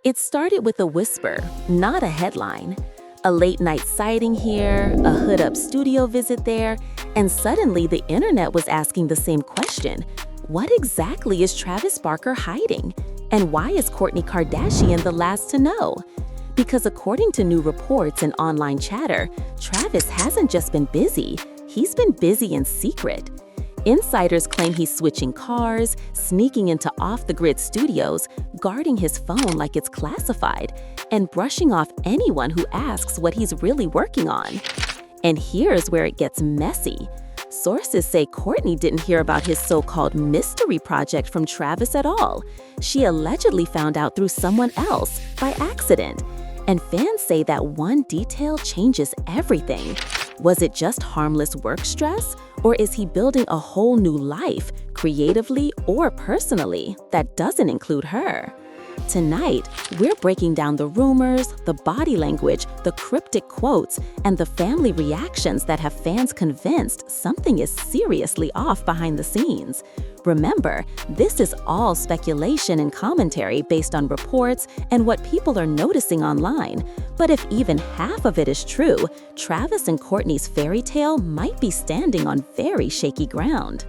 It started with a whisper, not a headline. A late-night sighting here, a hood-up studio visit there, and suddenly the internet was asking the same question. What exactly is Travis Barker hiding? And why is Kourtney Kardashian the last to know? Because according to new reports and online chatter, Travis hasn't just been busy, he's been busy in secret. Insiders claim he's switching cars, sneaking into off-the-grid studios, guarding his phone like it's classified, and brushing off anyone who asks what he's really working on. And here's where it gets messy. Sources say Kourtney didn't hear about his so-called mystery project from Travis at all. She allegedly found out through someone else, by accident. And fans say that one detail changes everything. Was it just harmless work stress? Or is he building a whole new life, creatively or personally, that doesn't include her? Tonight, we're breaking down the rumors, the body language, the cryptic quotes, and the family reactions that have fans convinced something is seriously off behind the scenes. Remember, this is all speculation and commentary based on reports and what people are noticing online. But if even half of it is true, Travis and Kourtney's fairy tale might be standing on very shaky ground.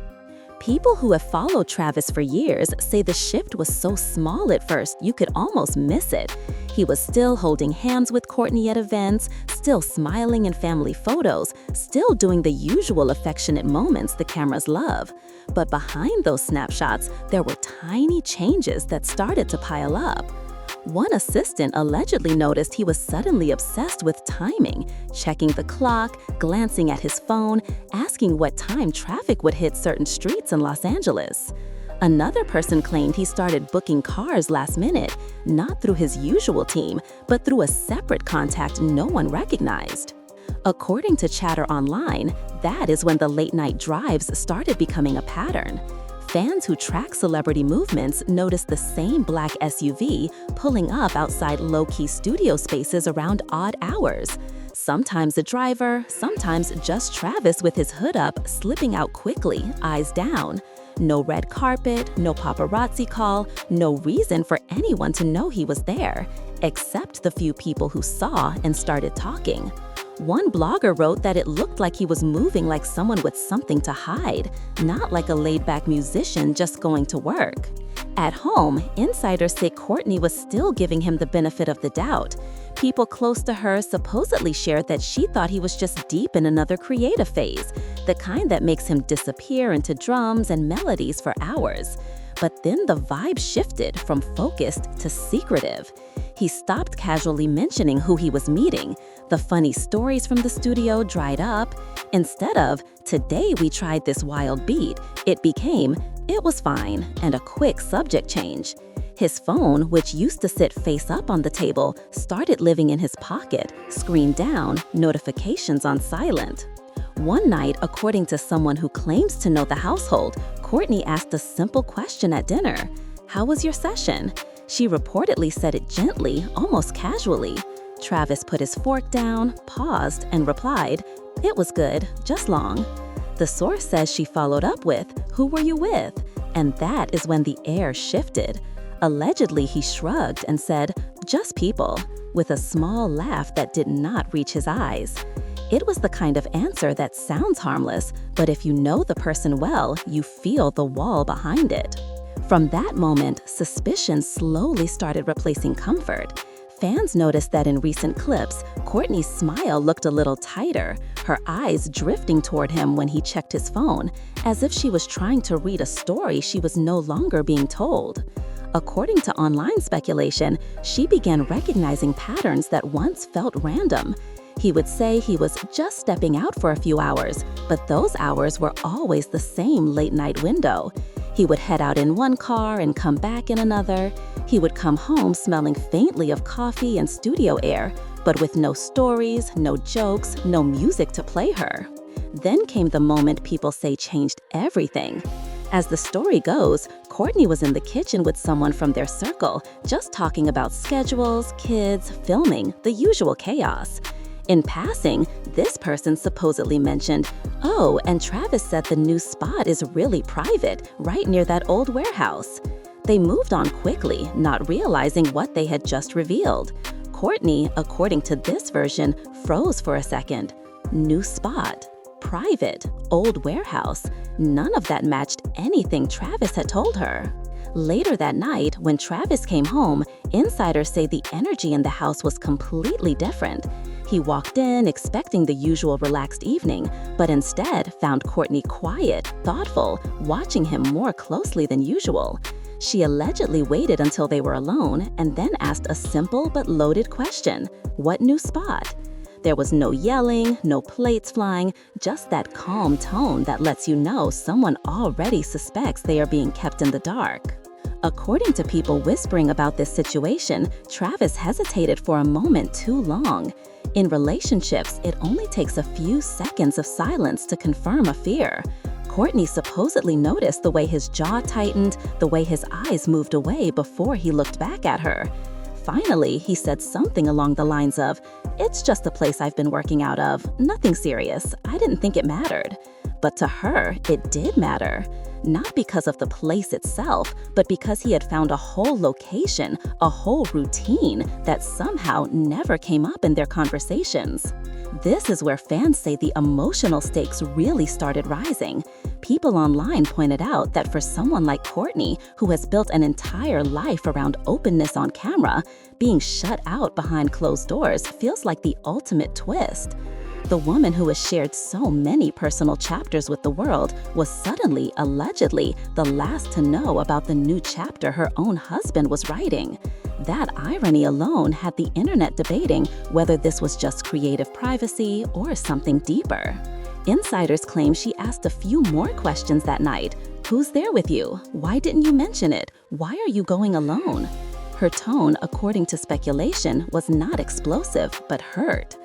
People who have followed Travis for years say the shift was so small at first you could almost miss it. He was still holding hands with Kourtney at events, still smiling in family photos, still doing the usual affectionate moments the cameras love. But behind those snapshots, there were tiny changes that started to pile up. One assistant allegedly noticed he was suddenly obsessed with timing, checking the clock, glancing at his phone, asking what time traffic would hit certain streets in Los Angeles. Another person claimed he started booking cars last minute, not through his usual team, but through a separate contact no one recognized. According to chatter online, that is when the late-night drives started becoming a pattern. Fans who track celebrity movements noticed the same black SUV pulling up outside low-key studio spaces around odd hours. Sometimes a driver, sometimes just Travis with his hood up, slipping out quickly, eyes down. No red carpet, no paparazzi call, no reason for anyone to know he was there, except the few people who saw and started talking. One blogger wrote that it looked like he was moving like someone with something to hide, not like a laid-back musician just going to work. At home, insiders say Kourtney was still giving him the benefit of the doubt. People close to her supposedly shared that she thought he was just deep in another creative phase, the kind that makes him disappear into drums and melodies for hours. But then the vibe shifted from focused to secretive. He stopped casually mentioning who he was meeting. The funny stories from the studio dried up. Instead of, "Today we tried this wild beat," it became, "It was fine," and a quick subject change. His phone, which used to sit face up on the table, started living in his pocket, screen down, notifications on silent. One night, according to someone who claims to know the household, Kourtney asked a simple question at dinner. "How was your session?" She reportedly said it gently, almost casually. Travis put his fork down, paused, and replied, "It was good, just long." The source says she followed up with, "Who were you with?" And that is when the air shifted. Allegedly, he shrugged and said, "Just people," with a small laugh that did not reach his eyes. It was the kind of answer that sounds harmless, but if you know the person well, you feel the wall behind it. From that moment, suspicion slowly started replacing comfort. Fans noticed that in recent clips, Kourtney's smile looked a little tighter, her eyes drifting toward him when he checked his phone, as if she was trying to read a story she was no longer being told. According to online speculation, she began recognizing patterns that once felt random. He would say he was just stepping out for a few hours, but those hours were always the same late-night window. He would head out in one car and come back in another. He would come home smelling faintly of coffee and studio air, but with no stories, no jokes, no music to play her. Then came the moment people say changed everything. As the story goes, Kourtney was in the kitchen with someone from their circle, just talking about schedules, kids, filming, the usual chaos. In passing, this person supposedly mentioned, "Oh, and Travis said the new spot is really private, right near that old warehouse." They moved on quickly, not realizing what they had just revealed. Kourtney, according to this version, froze for a second. New spot, private, old warehouse. None of that matched anything Travis had told her. Later that night, when Travis came home, insiders say the energy in the house was completely different. He walked in expecting the usual relaxed evening, but instead found Kourtney quiet, thoughtful, watching him more closely than usual. She allegedly waited until they were alone and then asked a simple but loaded question: what new spot? There was no yelling, no plates flying, just that calm tone that lets you know someone already suspects they are being kept in the dark. According to people whispering about this situation, Travis hesitated for a moment too long. In relationships, it only takes a few seconds of silence to confirm a fear. Kourtney supposedly noticed the way his jaw tightened, the way his eyes moved away before he looked back at her. Finally, he said something along the lines of, "It's just a place I've been working out of. Nothing serious. I didn't think it mattered." But to her, it did matter. Not because of the place itself, but because he had found a whole location, a whole routine that somehow never came up in their conversations. This is where fans say the emotional stakes really started rising. People online pointed out that for someone like Kourtney, who has built an entire life around openness on camera, being shut out behind closed doors feels like the ultimate twist. The woman who has shared so many personal chapters with the world was suddenly, allegedly, the last to know about the new chapter her own husband was writing. That irony alone had the internet debating whether this was just creative privacy or something deeper. Insiders claim she asked a few more questions that night. Who's there with you? Why didn't you mention it? Why are you going alone? Her tone, according to speculation, was not explosive, but hurt.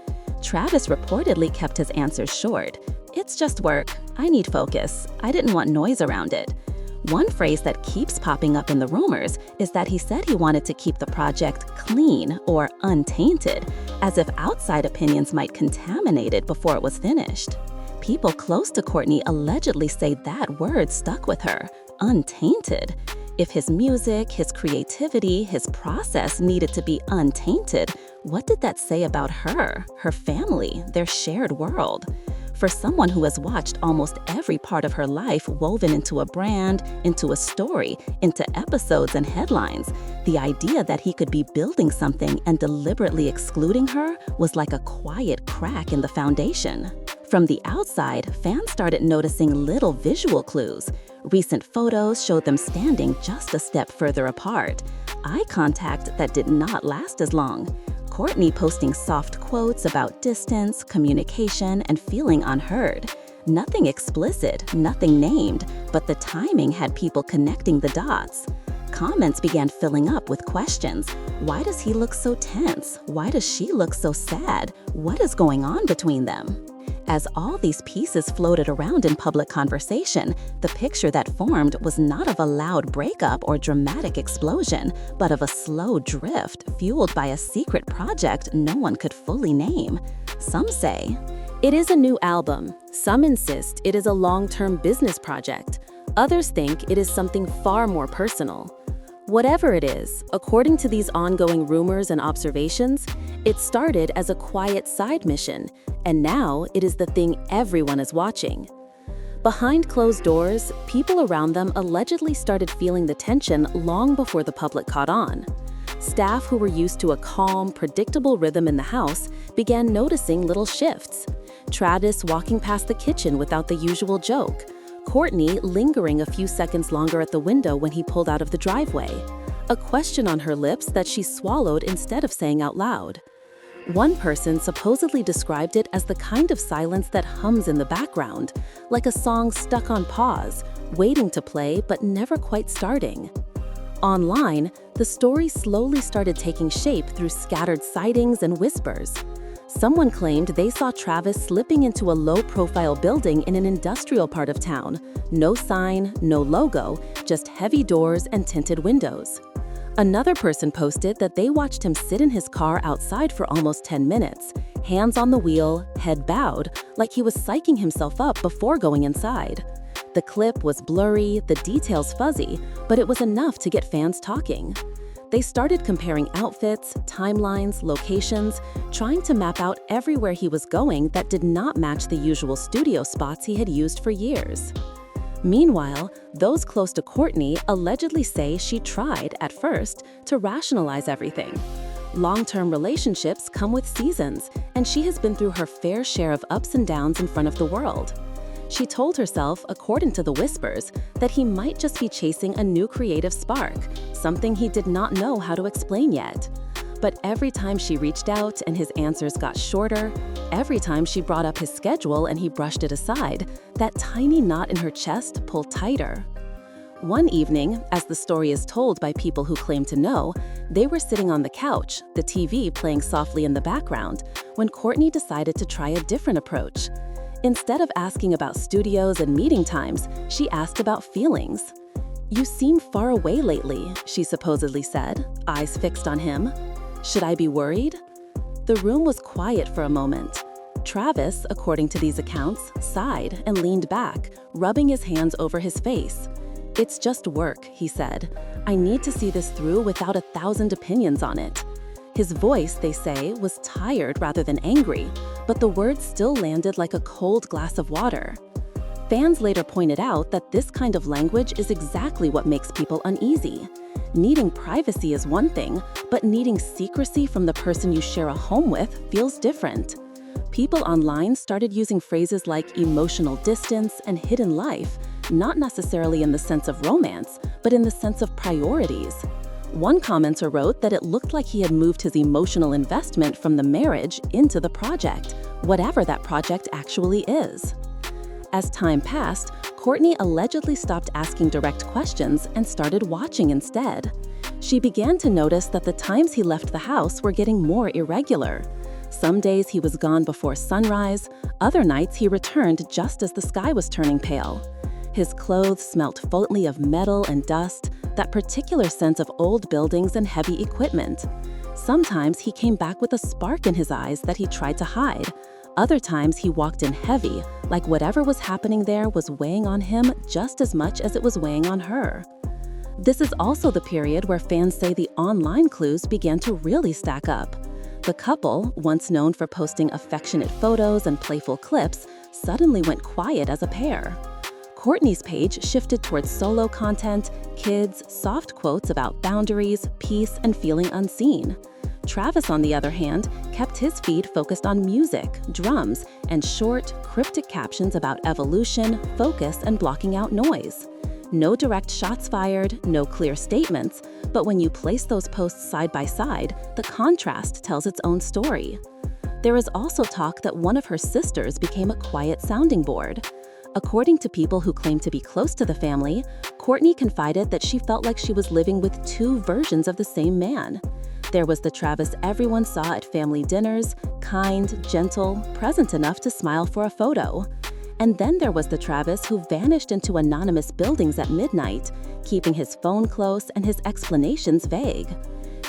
Travis reportedly kept his answers short. "It's just work. I need focus. I didn't want noise around it." One phrase that keeps popping up in the rumors is that he said he wanted to keep the project clean or untainted, as if outside opinions might contaminate it before it was finished. People close to Kourtney allegedly say that word stuck with her, untainted. If his music, his creativity, his process needed to be untainted, what did that say about her, her family, their shared world? For someone who has watched almost every part of her life woven into a brand, into a story, into episodes and headlines, the idea that he could be building something and deliberately excluding her was like a quiet crack in the foundation. From the outside, fans started noticing little visual clues. Recent photos showed them standing just a step further apart. Eye contact that did not last as long. Kourtney posting soft quotes about distance, communication, and feeling unheard. Nothing explicit, nothing named, but the timing had people connecting the dots. Comments began filling up with questions. Why does he look so tense? Why does she look so sad? What is going on between them? As all these pieces floated around in public conversation, the picture that formed was not of a loud breakup or dramatic explosion, but of a slow drift fueled by a secret project no one could fully name. Some say, "It is a new album." Some insist it is a long-term business project. Others think it is something far more personal. Whatever it is, according to these ongoing rumors and observations, it started as a quiet side mission, and now it is the thing everyone is watching. Behind closed doors, people around them allegedly started feeling the tension long before the public caught on. Staff who were used to a calm, predictable rhythm in the house began noticing little shifts. Travis walking past the kitchen without the usual joke. Kourtney lingering a few seconds longer at the window when he pulled out of the driveway. A question on her lips that she swallowed instead of saying out loud. One person supposedly described it as the kind of silence that hums in the background, like a song stuck on pause, waiting to play but never quite starting. Online, the story slowly started taking shape through scattered sightings and whispers. Someone claimed they saw Travis slipping into a low-profile building in an industrial part of town. No sign, no logo, just heavy doors and tinted windows. Another person posted that they watched him sit in his car outside for almost 10 minutes, hands on the wheel, head bowed, like he was psyching himself up before going inside. The clip was blurry, the details fuzzy, but it was enough to get fans talking. They started comparing outfits, timelines, locations, trying to map out everywhere he was going that did not match the usual studio spots he had used for years. Meanwhile, those close to Kourtney allegedly say she tried, at first, to rationalize everything. Long-term relationships come with seasons, and she has been through her fair share of ups and downs in front of the world. She told herself, according to the whispers, that he might just be chasing a new creative spark, something he did not know how to explain yet. But every time she reached out and his answers got shorter, every time she brought up his schedule and he brushed it aside, that tiny knot in her chest pulled tighter. One evening, as the story is told by people who claim to know, they were sitting on the couch, the TV playing softly in the background, when Kourtney decided to try a different approach. Instead of asking about studios and meeting times, she asked about feelings. "You seem far away lately," she supposedly said, eyes fixed on him. "Should I be worried?" The room was quiet for a moment. Travis, according to these accounts, sighed and leaned back, rubbing his hands over his face. "It's just work," he said. "I need to see this through without 1,000 opinions on it." His voice, they say, was tired rather than angry, but the words still landed like a cold glass of water. Fans later pointed out that this kind of language is exactly what makes people uneasy. Needing privacy is one thing, but needing secrecy from the person you share a home with feels different. People online started using phrases like emotional distance and hidden life, not necessarily in the sense of romance, but in the sense of priorities. One commenter wrote that it looked like he had moved his emotional investment from the marriage into the project, whatever that project actually is. As time passed, Kourtney allegedly stopped asking direct questions and started watching instead. She began to notice that the times he left the house were getting more irregular. Some days he was gone before sunrise, other nights he returned just as the sky was turning pale. His clothes smelt faintly of metal and dust, that particular sense of old buildings and heavy equipment. Sometimes he came back with a spark in his eyes that he tried to hide. Other times he walked in heavy, like whatever was happening there was weighing on him just as much as it was weighing on her. This is also the period where fans say the online clues began to really stack up. The couple, once known for posting affectionate photos and playful clips, suddenly went quiet as a pair. Kourtney's page shifted towards solo content, kids, soft quotes about boundaries, peace, and feeling unseen. Travis, on the other hand, kept his feed focused on music, drums, and short, cryptic captions about evolution, focus, and blocking out noise. No direct shots fired, no clear statements, but when you place those posts side by side, the contrast tells its own story. There is also talk that one of her sisters became a quiet sounding board. According to people who claim to be close to the family, Kourtney confided that she felt like she was living with two versions of the same man. There was the Travis everyone saw at family dinners, kind, gentle, present enough to smile for a photo. And then there was the Travis who vanished into anonymous buildings at midnight, keeping his phone close and his explanations vague.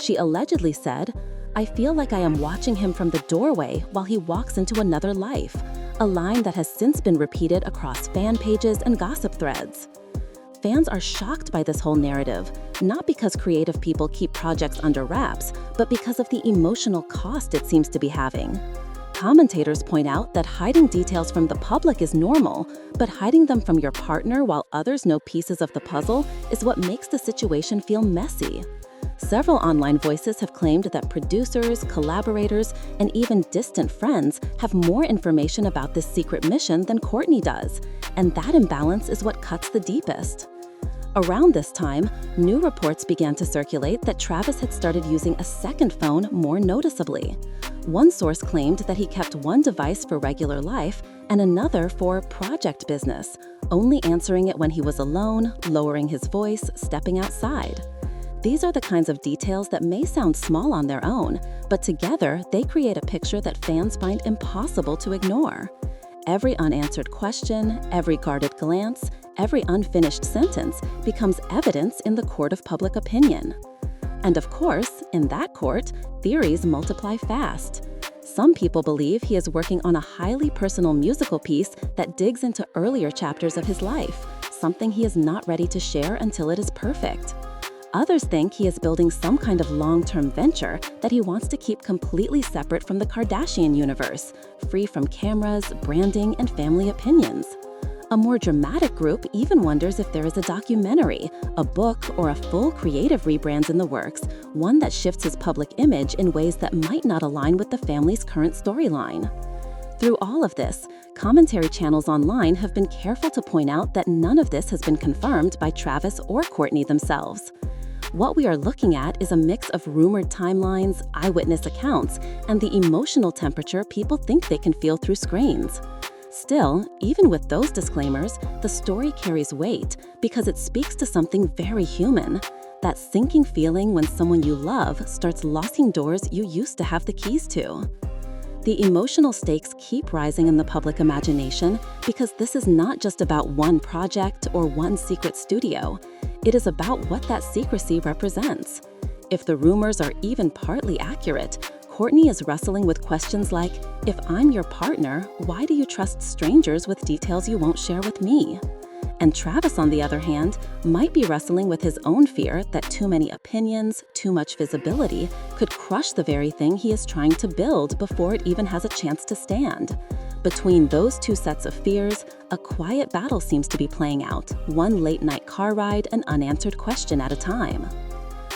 She allegedly said, "I feel like I am watching him from the doorway while he walks into another life," a line that has since been repeated across fan pages and gossip threads. Fans are shocked by this whole narrative, not because creative people keep projects under wraps, but because of the emotional cost it seems to be having. Commentators point out that hiding details from the public is normal, but hiding them from your partner while others know pieces of the puzzle is what makes the situation feel messy. Several online voices have claimed that producers, collaborators, and even distant friends have more information about this secret mission than Kourtney does, and that imbalance is what cuts the deepest. Around this time, new reports began to circulate that Travis had started using a second phone more noticeably. One source claimed that he kept one device for regular life and another for project business, only answering it when he was alone, lowering his voice, stepping outside. These are the kinds of details that may sound small on their own, but together they create a picture that fans find impossible to ignore. Every unanswered question, every guarded glance, every unfinished sentence becomes evidence in the court of public opinion. And of course, in that court, theories multiply fast. Some people believe he is working on a highly personal musical piece that digs into earlier chapters of his life, something he is not ready to share until it is perfect. Others think he is building some kind of long-term venture that he wants to keep completely separate from the Kardashian universe, free from cameras, branding, and family opinions. A more dramatic group even wonders if there is a documentary, a book, or a full creative rebrand in the works, one that shifts his public image in ways that might not align with the family's current storyline. Through all of this, commentary channels online have been careful to point out that none of this has been confirmed by Travis or Kourtney themselves. What we are looking at is a mix of rumored timelines, eyewitness accounts, and the emotional temperature people think they can feel through screens. Still, even with those disclaimers, the story carries weight because it speaks to something very human. That sinking feeling when someone you love starts locking doors you used to have the keys to. The emotional stakes keep rising in the public imagination because this is not just about one project or one secret studio. It is about what that secrecy represents. If the rumors are even partly accurate, Kourtney is wrestling with questions like, if I'm your partner, why do you trust strangers with details you won't share with me? And Travis, on the other hand, might be wrestling with his own fear that too many opinions, too much visibility, could crush the very thing he is trying to build before it even has a chance to stand. Between those two sets of fears, a quiet battle seems to be playing out, one late-night car ride, an unanswered question at a time.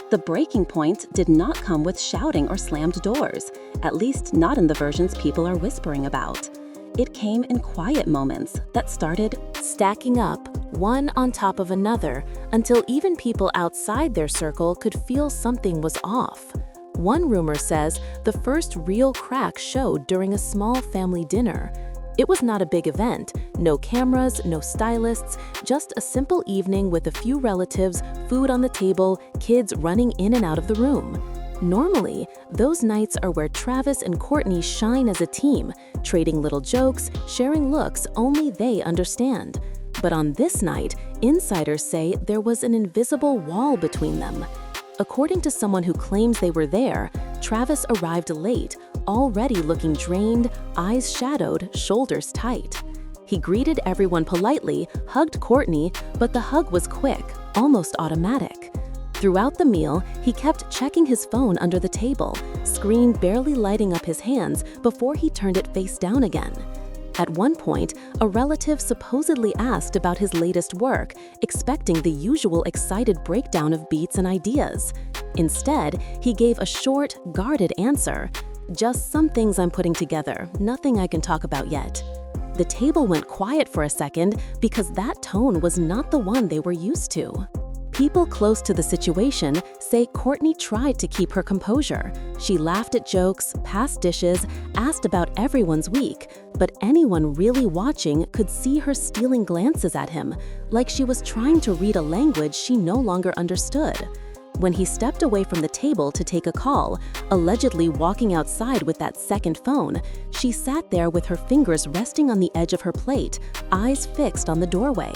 The breaking point did not come with shouting or slammed doors, at least not in the versions people are whispering about. It came in quiet moments that started stacking up, one on top of another, until even people outside their circle could feel something was off. One rumor says the first real crack showed during a small family dinner. It was not a big event, no cameras, no stylists, just a simple evening with a few relatives, food on the table, kids running in and out of the room. Normally, those nights are where Travis and Kourtney shine as a team, trading little jokes, sharing looks only they understand. But on this night, insiders say there was an invisible wall between them. According to someone who claims they were there, Travis arrived late, already looking drained, eyes shadowed, shoulders tight. He greeted everyone politely, hugged Kourtney, but the hug was quick, almost automatic. Throughout the meal, he kept checking his phone under the table, screen barely lighting up his hands before he turned it face down again. At one point, a relative supposedly asked about his latest work, expecting the usual excited breakdown of beats and ideas. Instead, he gave a short, guarded answer. Just some things I'm putting together, nothing I can talk about yet. The table went quiet for a second because that tone was not the one they were used to. People close to the situation say Kourtney tried to keep her composure. She laughed at jokes, passed dishes, asked about everyone's week, but anyone really watching could see her stealing glances at him, like she was trying to read a language she no longer understood. When he stepped away from the table to take a call, allegedly walking outside with that second phone, she sat there with her fingers resting on the edge of her plate, eyes fixed on the doorway.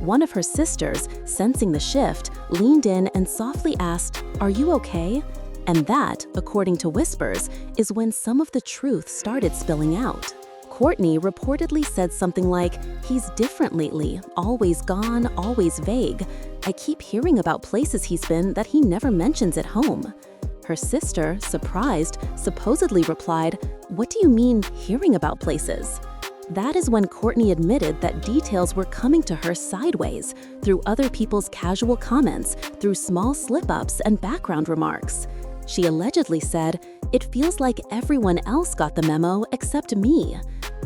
One of her sisters, sensing the shift, leaned in and softly asked, "Are you okay?" And that, according to whispers, is when some of the truth started spilling out. Kourtney reportedly said something like, "He's different lately, always gone, always vague. I keep hearing about places he's been that he never mentions at home." Her sister, surprised, supposedly replied, "What do you mean, hearing about places?" That is when Kourtney admitted that details were coming to her sideways, through other people's casual comments, through small slip-ups and background remarks. She allegedly said, "It feels like everyone else got the memo except me."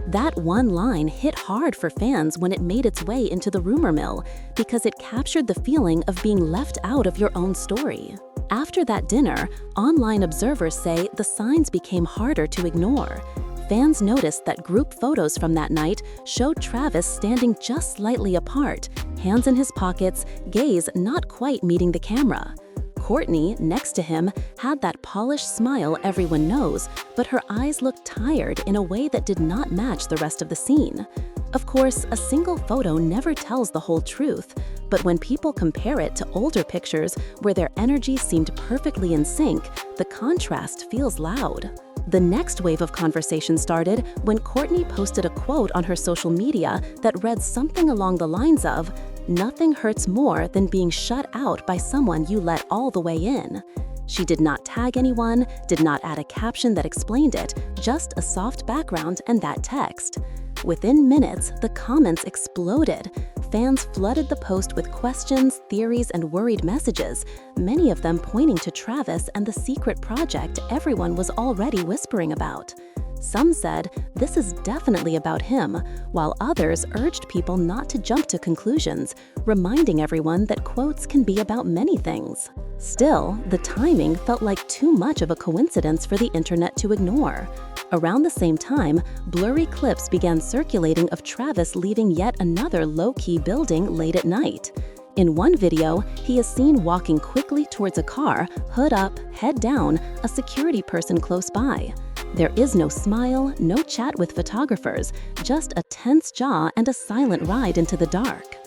That one line hit hard for fans when it made its way into the rumor mill, because it captured the feeling of being left out of your own story. After that dinner, online observers say the signs became harder to ignore. Fans noticed that group photos from that night showed Travis standing just slightly apart, hands in his pockets, gaze not quite meeting the camera. Kourtney, next to him, had that polished smile everyone knows, but her eyes looked tired in a way that did not match the rest of the scene. Of course, a single photo never tells the whole truth, but when people compare it to older pictures where their energy seemed perfectly in sync, the contrast feels loud. The next wave of conversation started when Kourtney posted a quote on her social media that read something along the lines of, Nothing hurts more than being shut out by someone you let all the way in. She did not tag anyone, did not add a caption that explained it, just a soft background and that text. Within minutes, the comments exploded. Fans flooded the post with questions, theories, and worried messages, many of them pointing to Travis and the secret project everyone was already whispering about. Some said, "This is definitely about him," while others urged people not to jump to conclusions, reminding everyone that quotes can be about many things. Still, the timing felt like too much of a coincidence for the internet to ignore. Around the same time, blurry clips began circulating of Travis leaving yet another low-key building late at night. In one video, he is seen walking quickly towards a car, hood up, head down, a security person close by. There is no smile, no chat with photographers, just a tense jaw and a silent ride into the dark.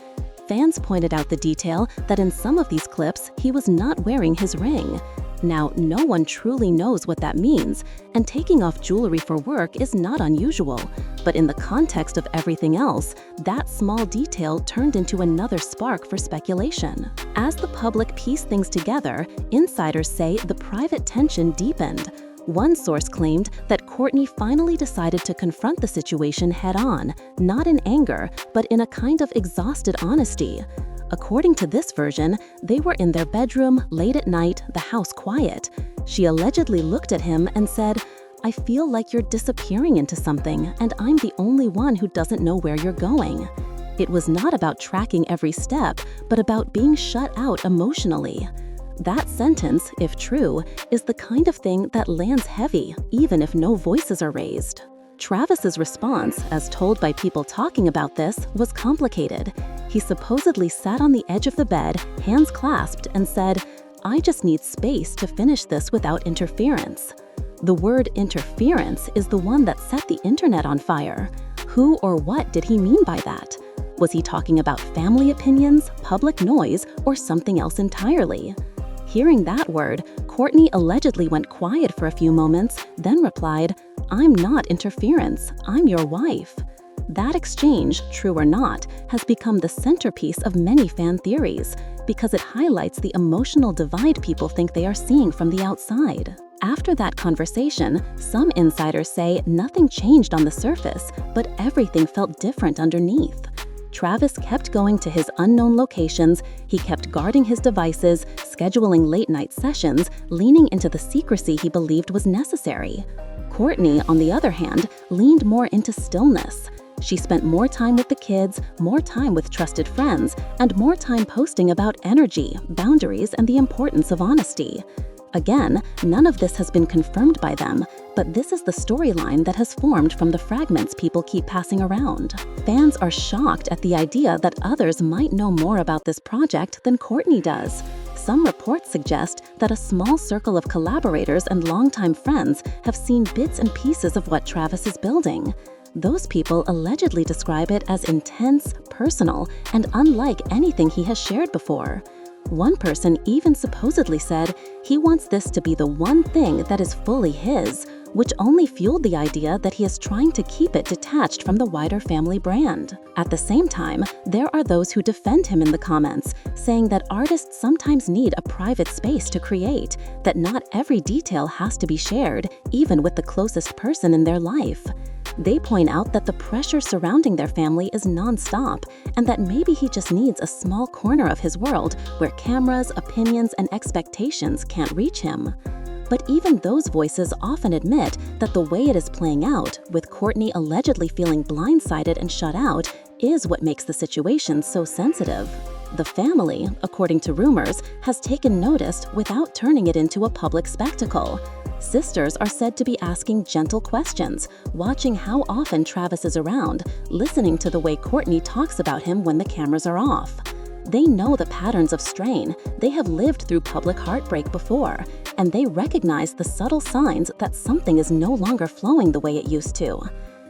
Fans pointed out the detail that in some of these clips, he was not wearing his ring. Now, no one truly knows what that means, and taking off jewelry for work is not unusual, but in the context of everything else, that small detail turned into another spark for speculation. As the public pieced things together, insiders say the private tension deepened. One source claimed that Kourtney finally decided to confront the situation head-on, not in anger, but in a kind of exhausted honesty. According to this version, they were in their bedroom, late at night, the house quiet. She allegedly looked at him and said, "I feel like you're disappearing into something, and I'm the only one who doesn't know where you're going." It was not about tracking every step, but about being shut out emotionally. That sentence, if true, is the kind of thing that lands heavy, even if no voices are raised. Travis's response, as told by people talking about this, was complicated. He supposedly sat on the edge of the bed, hands clasped, and said, "I just need space to finish this without interference." The word interference is the one that set the internet on fire. Who or what did he mean by that? Was he talking about family opinions, public noise, or something else entirely? Hearing that word, Kourtney allegedly went quiet for a few moments, then replied, "I'm not interference, I'm your wife." That exchange, true or not, has become the centerpiece of many fan theories because it highlights the emotional divide people think they are seeing from the outside. After that conversation, some insiders say nothing changed on the surface, but everything felt different underneath. Travis kept going to his unknown locations, he kept guarding his devices, scheduling late-night sessions, leaning into the secrecy he believed was necessary. Kourtney, on the other hand, leaned more into stillness. She spent more time with the kids, more time with trusted friends, and more time posting about energy, boundaries, and the importance of honesty. Again, none of this has been confirmed by them, but this is the storyline that has formed from the fragments people keep passing around. Fans are shocked at the idea that others might know more about this project than Kourtney does. Some reports suggest that a small circle of collaborators and longtime friends have seen bits and pieces of what Travis is building. Those people allegedly describe it as intense, personal, and unlike anything he has shared before. One person even supposedly said he wants this to be the one thing that is fully his, which only fueled the idea that he is trying to keep it detached from the wider family brand. At the same time, there are those who defend him in the comments, saying that artists sometimes need a private space to create, that not every detail has to be shared, even with the closest person in their life. They point out that the pressure surrounding their family is non-stop, and that maybe he just needs a small corner of his world where cameras, opinions, and expectations can't reach him. But even those voices often admit that the way it is playing out, with Kourtney allegedly feeling blindsided and shut out, is what makes the situation so sensitive. The family, according to rumors, has taken notice without turning it into a public spectacle. Sisters are said to be asking gentle questions, watching how often Travis is around, listening to the way Kourtney talks about him when the cameras are off. They know the patterns of strain, they have lived through public heartbreak before, and they recognize the subtle signs that something is no longer flowing the way it used to.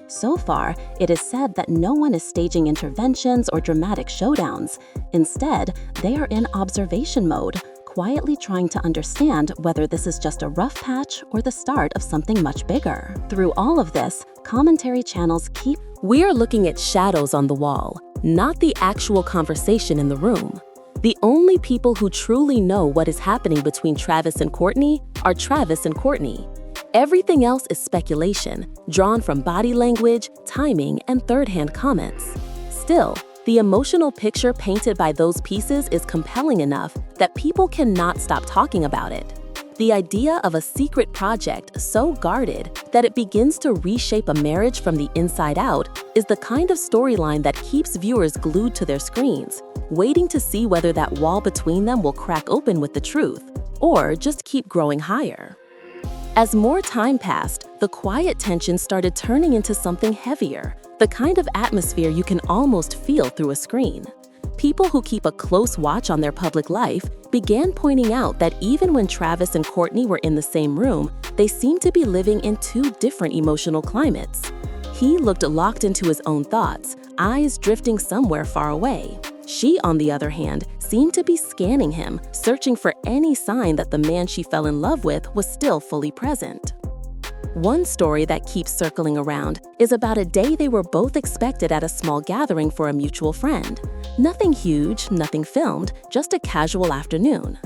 So far, it is said that no one is staging interventions or dramatic showdowns. Instead, they are in observation mode, quietly trying to understand whether this is just a rough patch or the start of something much bigger. Through all of this, commentary channels keep... We're looking at shadows on the wall. not the actual conversation in the room. The only people who truly know what is happening between Travis and Kourtney are Travis and Kourtney. Everything else is speculation, drawn from body language, timing, and third-hand comments. Still, the emotional picture painted by those pieces is compelling enough that people cannot stop talking about it. The idea of a secret project so guarded that it begins to reshape a marriage from the inside out is the kind of storyline that keeps viewers glued to their screens, waiting to see whether that wall between them will crack open with the truth, or just keep growing higher. As more time passed, the quiet tension started turning into something heavier, the kind of atmosphere you can almost feel through a screen. People who keep a close watch on their public life began pointing out that even when Travis and Kourtney were in the same room, they seemed to be living in two different emotional climates. He looked locked into his own thoughts, eyes drifting somewhere far away. She, on the other hand, seemed to be scanning him, searching for any sign that the man she fell in love with was still fully present. One story that keeps circling around is about a day they were both expected at a small gathering for a mutual friend. Nothing huge, nothing filmed, just a casual afternoon.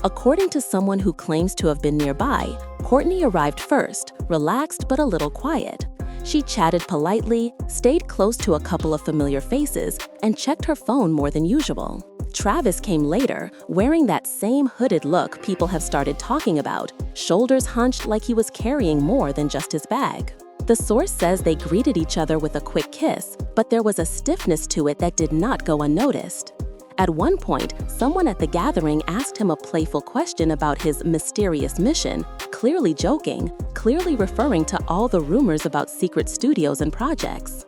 According to someone who claims to have been nearby, Kourtney arrived first, relaxed but a little quiet. She chatted politely, stayed close to a couple of familiar faces, and checked her phone more than usual. Travis came later, wearing that same hooded look people have started talking about, shoulders hunched like he was carrying more than just his bag. The source says they greeted each other with a quick kiss, but there was a stiffness to it that did not go unnoticed. At one point, someone at the gathering asked him a playful question about his mysterious mission, clearly joking, clearly referring to all the rumors about secret studios and projects.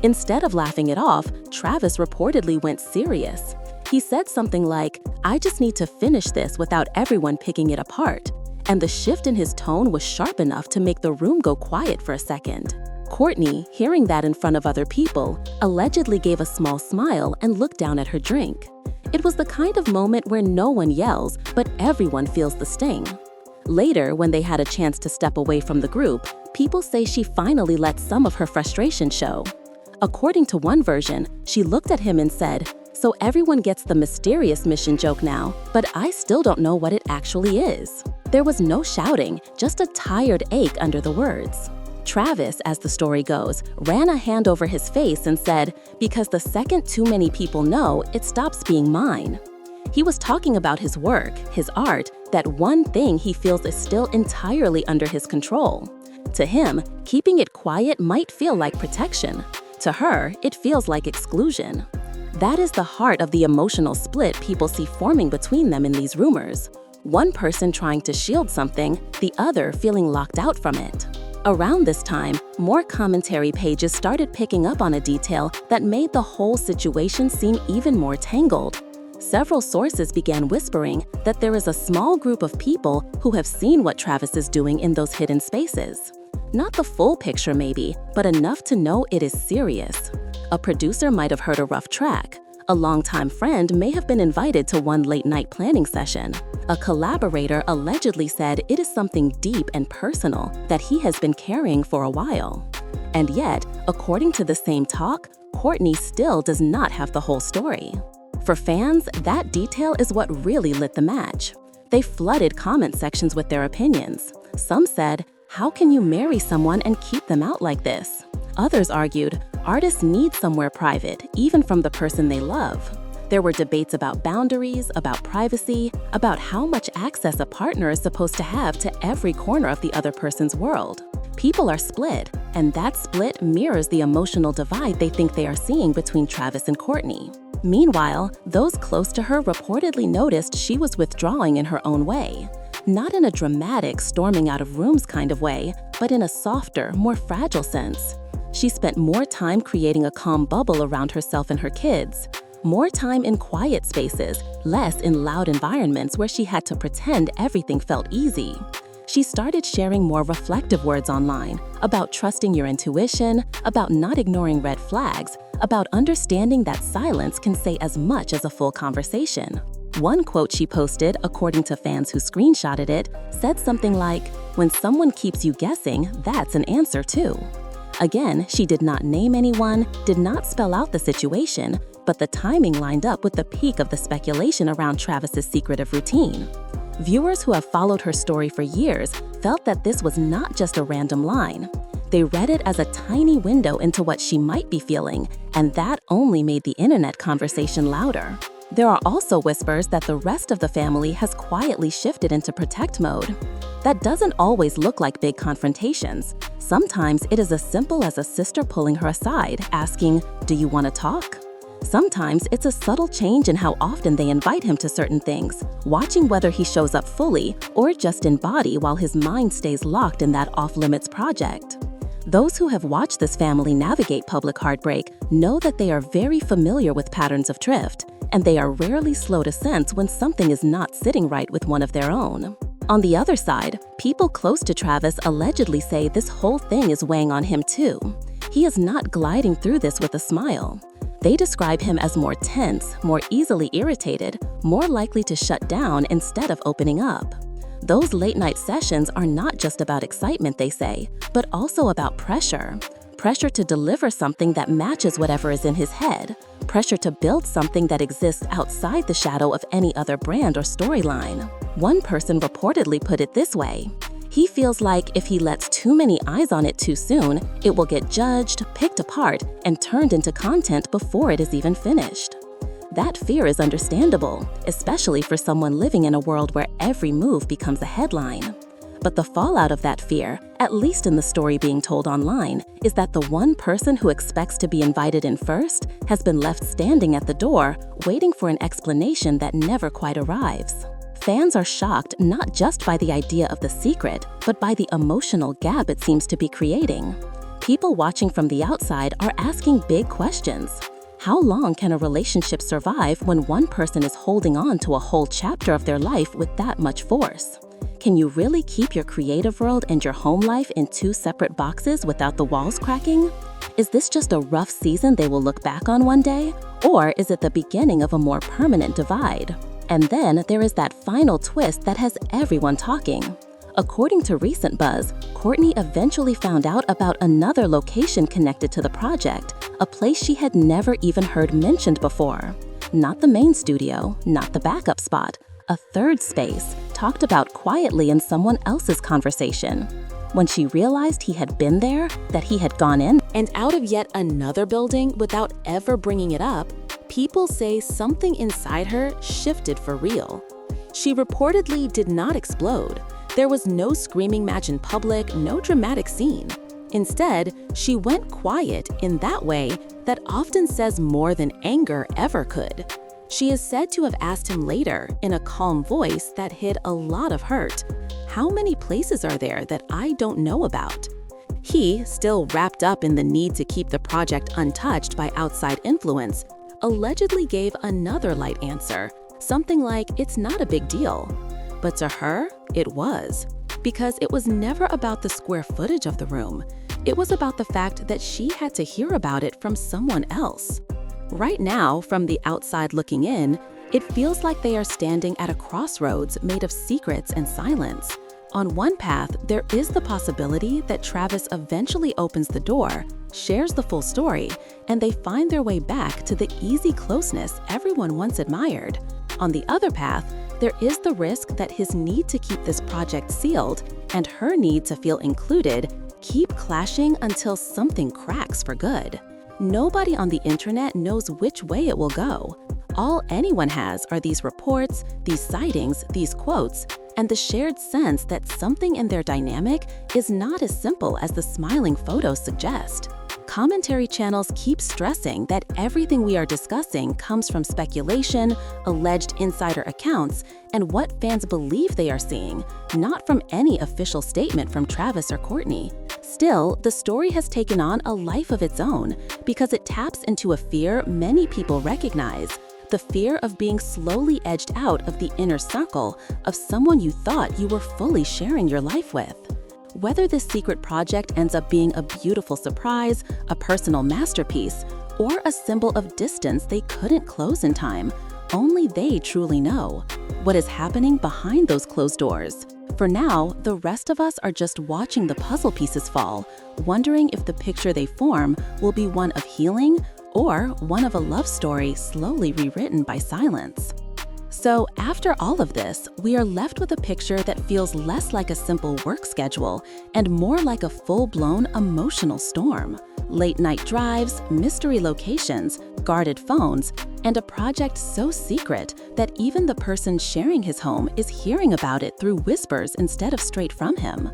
Instead of laughing it off, Travis reportedly went serious. He said something like, "I just need to finish this without everyone picking it apart." And the shift in his tone was sharp enough to make the room go quiet for a second. Kourtney, hearing that in front of other people, allegedly gave a small smile and looked down at her drink. It was the kind of moment where no one yells, but everyone feels the sting. Later, when they had a chance to step away from the group, people say she finally let some of her frustration show. According to one version, she looked at him and said, "So everyone gets the mysterious mission joke now, but I still don't know what it actually is." There was no shouting, just a tired ache under the words. Travis, as the story goes, ran a hand over his face and said, "Because the second too many people know, it stops being mine." He was talking about his work, his art, that one thing he feels is still entirely under his control. To him, keeping it quiet might feel like protection. To her, it feels like exclusion. That is the heart of the emotional split people see forming between them in these rumors. One person trying to shield something, the other feeling locked out from it. Around this time, more commentary pages started picking up on a detail that made the whole situation seem even more tangled. Several sources began whispering that there is a small group of people who have seen what Travis is doing in those hidden spaces. Not the full picture maybe, but enough to know it is serious. A producer might have heard a rough track. A longtime friend may have been invited to one late-night planning session. A collaborator allegedly said it is something deep and personal that he has been carrying for a while. And yet, according to the same talk, Kourtney still does not have the whole story. For fans, that detail is what really lit the match. They flooded comment sections with their opinions. Some said, "How can you marry someone and keep them out like this?" Others argued, artists need somewhere private, even from the person they love. There were debates about boundaries, about privacy, about how much access a partner is supposed to have to every corner of the other person's world. People are split, and that split mirrors the emotional divide they think they are seeing between Travis and Kourtney. Meanwhile, those close to her reportedly noticed she was withdrawing in her own way. Not in a dramatic, storming out of rooms kind of way, but in a softer, more fragile sense. She spent more time creating a calm bubble around herself and her kids. More time in quiet spaces, less in loud environments where she had to pretend everything felt easy. She started sharing more reflective words online about trusting your intuition, about not ignoring red flags, about understanding that silence can say as much as a full conversation. One quote she posted, according to fans who screenshotted it, said something like, "When someone keeps you guessing, that's an answer too." Again, she did not name anyone, did not spell out the situation, But the timing lined up with the peak of the speculation around Travis's secretive routine. Viewers who have followed her story for years felt that this was not just a random line. They read it as a tiny window into what she might be feeling, and that only made the internet conversation louder. There are also whispers that the rest of the family has quietly shifted into protect mode. That doesn't always look like big confrontations. Sometimes it is as simple as a sister pulling her aside, asking, "Do you want to talk?" Sometimes it's a subtle change in how often they invite him to certain things, watching whether he shows up fully or just in body while his mind stays locked in that off-limits project. Those who have watched this family navigate public heartbreak know that they are very familiar with patterns of drift, and they are rarely slow to sense when something is not sitting right with one of their own. On the other side, people close to Travis allegedly say this whole thing is weighing on him too. He is not gliding through this with a smile. They describe him as more tense, more easily irritated, more likely to shut down instead of opening up. Those late-night sessions are not just about excitement, they say, but also about pressure. Pressure to deliver something that matches whatever is in his head. Pressure to build something that exists outside the shadow of any other brand or storyline. One person reportedly put it this way: he feels like if he lets too many eyes on it too soon, it will get judged, picked apart, and turned into content before it is even finished. That fear is understandable, especially for someone living in a world where every move becomes a headline. But the fallout of that fear, at least in the story being told online, is that the one person who expects to be invited in first has been left standing at the door, waiting for an explanation that never quite arrives. Fans are shocked not just by the idea of the secret, but by the emotional gap it seems to be creating. People watching from the outside are asking big questions. How long can a relationship survive when one person is holding on to a whole chapter of their life with that much force? Can you really keep your creative world and your home life in two separate boxes without the walls cracking? Is this just a rough season they will look back on one day? Or is it the beginning of a more permanent divide? And then there is that final twist that has everyone talking. According to recent buzz, Kourtney eventually found out about another location connected to the project, a place she had never even heard mentioned before. Not the main studio, not the backup spot, a third space, talked about quietly in someone else's conversation. When she realized he had been there, that he had gone in And out of yet another building without ever bringing it up, people say something inside her shifted for real. She reportedly did not explode. There was no screaming match in public, no dramatic scene. Instead, she went quiet in that way that often says more than anger ever could. She is said to have asked him later, in a calm voice that hid a lot of hurt, "How many places are there that I don't know about?" He, still wrapped up in the need to keep the project untouched by outside influence, allegedly gave another light answer, something like, "It's not a big deal." But to her, it was. Because it was never about the square footage of the room. It was about the fact that she had to hear about it from someone else. Right now, from the outside looking in, it feels like they are standing at a crossroads made of secrets and silence. On one path, there is the possibility that Travis eventually opens the door, shares the full story, and they find their way back to the easy closeness everyone once admired. On the other path, there is the risk that his need to keep this project sealed and her need to feel included keep clashing until something cracks for good. Nobody on the internet knows which way it will go. All anyone has are these reports, these sightings, these quotes, and the shared sense that something in their dynamic is not as simple as the smiling photos suggest. Commentary channels keep stressing that everything we are discussing comes from speculation, alleged insider accounts, and what fans believe they are seeing, not from any official statement from Travis or Kourtney. Still, the story has taken on a life of its own because it taps into a fear many people recognize, the fear of being slowly edged out of the inner circle of someone you thought you were fully sharing your life with. Whether this secret project ends up being a beautiful surprise, a personal masterpiece, or a symbol of distance they couldn't close in time, only they truly know what is happening behind those closed doors. For now, the rest of us are just watching the puzzle pieces fall, wondering if the picture they form will be one of healing or one of a love story slowly rewritten by silence. So after all of this, we are left with a picture that feels less like a simple work schedule and more like a full-blown emotional storm. Late-night drives, mystery locations, guarded phones, and a project so secret that even the person sharing his home is hearing about it through whispers instead of straight from him.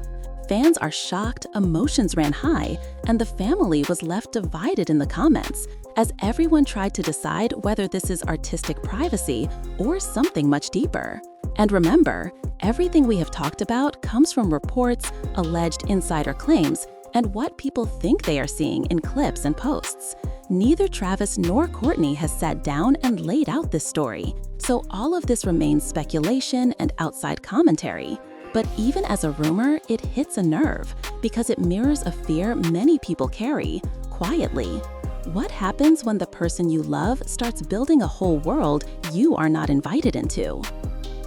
Fans are shocked, emotions ran high, and the family was left divided in the comments, as everyone tried to decide whether this is artistic privacy or something much deeper. And remember, everything we have talked about comes from reports, alleged insider claims, and what people think they are seeing in clips and posts. Neither Travis nor Kourtney has sat down and laid out this story, so all of this remains speculation and outside commentary. But even as a rumor, it hits a nerve because it mirrors a fear many people carry, quietly. What happens when the person you love starts building a whole world you are not invited into?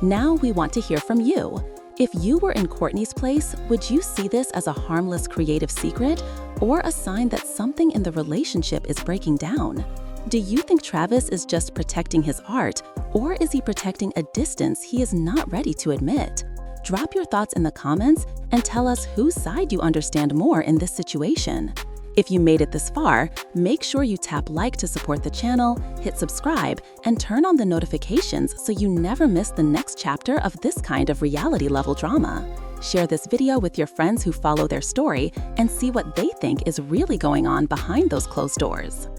Now we want to hear from you. If you were in Kourtney's place, would you see this as a harmless creative secret or a sign that something in the relationship is breaking down? Do you think Travis is just protecting his art, or is he protecting a distance he is not ready to admit? Drop your thoughts in the comments and tell us whose side you understand more in this situation. If you made it this far, make sure you tap like to support the channel, hit subscribe, and turn on the notifications so you never miss the next chapter of this kind of reality-level drama. Share this video with your friends who follow their story and see what they think is really going on behind those closed doors.